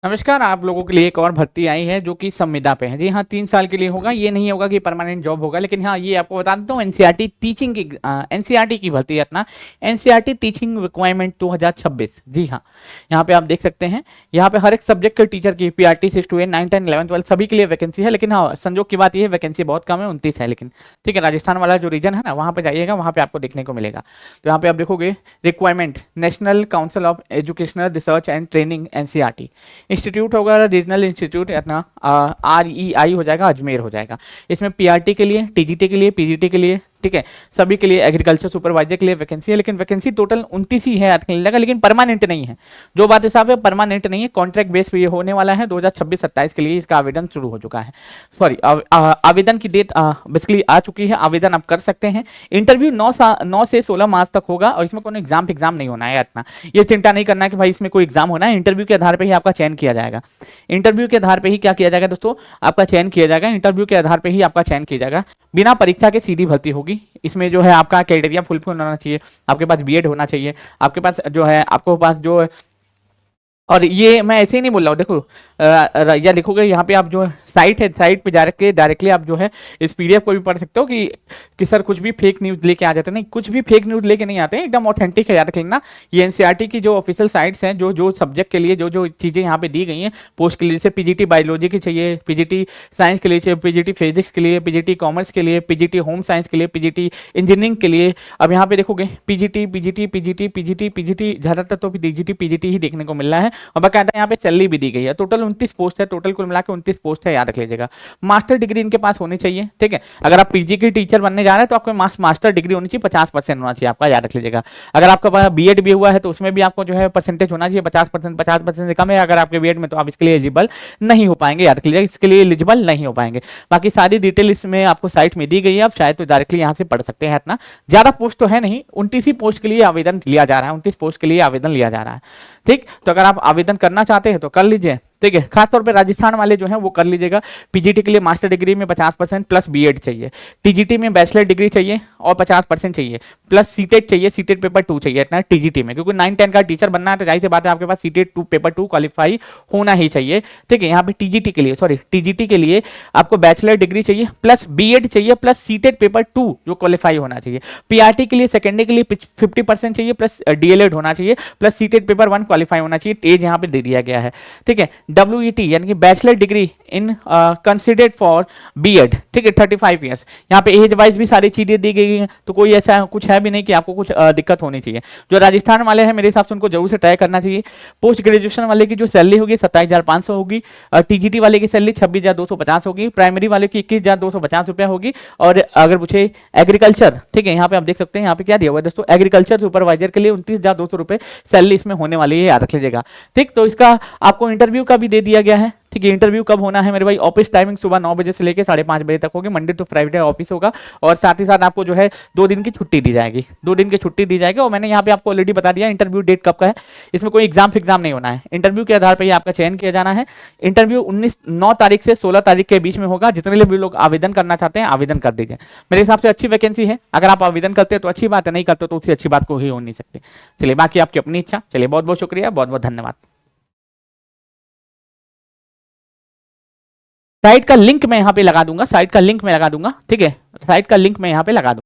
नमस्कार। आप लोगों के लिए एक और भर्ती आई है जो कि संविदा पे है। जी हाँ, 3 साल के लिए होगा। ये नहीं होगा कि परमानेंट जॉब होगा, लेकिन हाँ ये आपको बता देता हूँ एनसीईआरटी टीचिंग की एनसीईआरटी की भर्ती है अपना एनसीईआरटी टीचिंग रिक्वायरमेंट 2026। जी हाँ, यहाँ पे आप देख सकते हैं। यहाँ पे हर एक सब्जेक्ट के टीचर की पीआरटी 6 to 8 9 10 11 12 सभी के लिए वैकेंसी है। लेकिन हाँ, संजोग की बात ये है वैकेंसी बहुत कम है, 29 है। लेकिन ठीक है, राजस्थान वाला जो रीजन है ना, वहाँ पे जाइएगा, वहाँ पे आपको देखने को मिलेगा। तो यहाँ पे आप देखोगे requirement national council of educational research and training NCERT institute होगा, रीजनल इंस्टीट्यूट अपना REI हो जाएगा, अजमेर हो जाएगा। इसमें पीआरटी के लिए, टीजीटी के लिए, पीजीटी के लिए, ठीक है, सभी के लिए एग्रीकल्चर सुपरवाइजर के लिए वैकेंसी है। लेकिन वैकेंसी टोटल 29 ही है आज के लिए, लेकिन परमानेंट नहीं है। जो बात हिसाब है परमानेंट नहीं है, कॉन्ट्रैक्ट बेस पे ये होने वाला है। 2026-27 के लिए इसका आवेदन शुरू हो चुका है। सॉरी, आवेदन की डेट बेसिकली आ चुकी है। आवेदन आप कर सकते हैं। इंटरव्यू 9 से 16 मार्च तक होगा और इसमें कोई एग्जाम नहीं होना है। इतना ये चिंता नहीं करना है कि भाई इसमें कोई एग्जाम होना है। इंटरव्यू के आधार पर ही आपका चयन किया जाएगा। इंटरव्यू के आधार पर ही क्या किया जाएगा दोस्तों, आपका चयन किया जाएगा। इंटरव्यू के आधार पर ही आपका चयन किया जाएगा। बिना परीक्षा के सीधी भर्ती होगी। इसमें जो है आपका क्राइटेरिया फुलफिल होना चाहिए, आपके पास बीएड होना चाहिए, आपके पास जो है आपको पास जो, और ये मैं ऐसे ही नहीं बोल रहा हूँ। देखो या लिखोगे यहाँ पे आप जो साइट है, साइट पे डायरेक्टली आप जो है इस पीडीएफ को भी पढ़ सकते हो कि सर कुछ भी फेक न्यूज़ लेके आ जाते हैं। नहीं, कुछ भी फेक न्यूज़ लेके नहीं आते हैं, एकदम ऑथेंटिक है। याद रख लेना, ये एनसीईआरटी की जो ऑफिशियल साइट्स हैं, जो जो सब्जेक्ट के लिए जो जो चीज़ें यहाँ पे दी गई हैं पोस्ट के लिए, जैसे पीजीटी बायोलॉजी की चाहिए, पीजीटी साइंस के लिए चाहिए, पीजीटी फिजिक्स के लिए, पीजीटी कॉमर्स के लिए, पीजीटी होम साइंस के लिए, पीजीटी इंजीनियरिंग के लिए। अब यहाँ पे देखोगे PGT PGT PGT PGT PGT, ज़्यादातर तो पीजीटी पीजीटी ही देखने को मिल रहा है। और बाकायदा यहाँ पे सैलरी भी दी गई है। टोटल 29 पोस्ट है, टोटल कुल मिला के 29 पोस्ट है, याद रख लीजिएगा। मास्टर डिग्री इनके पास होनी चाहिए, ठीक है। अगर आप पीजी की टीचर बनने जा रहे हैं तो आपको मास्टर डिग्री होनी चाहिए, 50% होना चाहिए आपका, याद रख लीजिएगा। अगर आपका पास बीएड भी हुआ है तो उसमें भी आपको जो है परसेंटेज होना चाहिए 50%। 50% से कम है अगर आपके बीएड में, तो आप इसके लिए एलिजिबल नहीं हो पाएंगे, याद रख लीजिएगा, इसके लिए एलिजिबल नहीं हो पाएंगे। बाकी सारी डिटेल इसमें आपको साइट में दी गई है, आप चाहे तो डायरेक्टली यहाँ से पढ़ सकते हैं। इतना ज्यादा पोस्ट तो है नहीं, 29 ही पोस्ट के लिए आवेदन लिया जा रहा है, 29 पोस्ट के लिए आवेदन लिया जा रहा है। ठीक, तो अगर आप आवेदन करना चाहते हैं तो कर लीजिए, ठीक है। खासतौर पे राजस्थान वाले जो हैं वो कर लीजिएगा। पीजीटी के लिए मास्टर डिग्री में 50% प्लस बीएड चाहिए, टीजीटी में बैचलर डिग्री चाहिए और 50% चाहिए, प्लस सीटेट चाहिए, सीटेट पेपर 2 चाहिए इतना टीजीटी में, क्योंकि 9-10 का टीचर बनना है तो जाहिर सी बात है आपके पास सीटेट 2 पेपर 2 क्वालिफाई होना ही चाहिए, ठीक है। यहाँ पे टीजीटी के लिए, सॉरी टीजीटी के लिए आपको बैचलर डिग्री चाहिए प्लस बीएड चाहिए प्लस सीटेट पेपर 2 जो क्वालिफाई होना चाहिए। पीआरटी के लिए सेकेंडरी के लिए 50% चाहिए प्लस डीएलएड होना चाहिए प्लस सीटेट पेपर 1 क्वालिफाई होना चाहिए। एज यहाँ पे दे दिया गया है, ठीक है। WET यानी कि bachelor degree in considered for B Ed, ठीक है, 35 ईयर्स। यहाँ पे एज वाइज भी सारी चीजें दी गई हैं, तो कोई ऐसा कुछ है भी नहीं कि आपको कुछ दिक्कत होनी चाहिए। जो राजस्थान वाले हैं मेरे हिसाब से उनको जरूर से ट्राई करना चाहिए। पोस्ट ग्रेजुएशन वाले की जो सैलरी होगी 27,500 होगी, टीजीटी वाले की सैलरी 26,250 होगी, प्राइमरी वाले की 21,250 रुपया होगी। और अगर पूछे एग्रीकल्चर, ठीक है, यहाँ पे आप देख सकते हैं यहाँ पे क्या दिया हुआ है दोस्तों, एग्रीकल्चर सुपरवाइजर के लिए 29,200 रुपए सैलरी इसमें होने वाली है, याद रख लीजिएगा। ठीक, तो इसका आपको इंटरव्यू का भी दे दिया गया है, ठीक है। इंटरव्यू कब होना है मेरे भाई, ऑफिस टाइमिंग सुबह 9 बजे से लेकर 5:30 बजे तक होगी, मंडे टू फ्राइडे ऑफिस होगा। और साथ ही साथ आपको जो है 2 दिन की छुट्टी दी जाएगी, 2 दिन की छुट्टी दी जाएगी। और मैंने यहाँ पे आपको ऑलरेडी बता दिया इंटरव्यू डेट कब का है। इसमें कोई एग्जाम नहीं होना है, इंटरव्यू के आधार पर ही आपका चयन किया जाना है। इंटरव्यू 9 तारीख से 16 तारीख के बीच में होगा। जितने भी लोग आवेदन करना चाहते हैं आवेदन कर दीजिए। मेरे हिसाब से अच्छी वैकेंसी है, अगर आप आवेदन करते हैं तो अच्छी बात है, नहीं करते तो उससे अच्छी बात को ही हो नहीं सकती। चलिए, बाकी आपकी अपनी इच्छा। चलिए, बहुत बहुत शुक्रिया, बहुत बहुत धन्यवाद। साइट का लिंक मैं यहाँ पे लगा दूंगा, साइट का लिंक मैं लगा दूंगा, ठीक है, साइट का लिंक मैं यहाँ पे लगा दूंगा।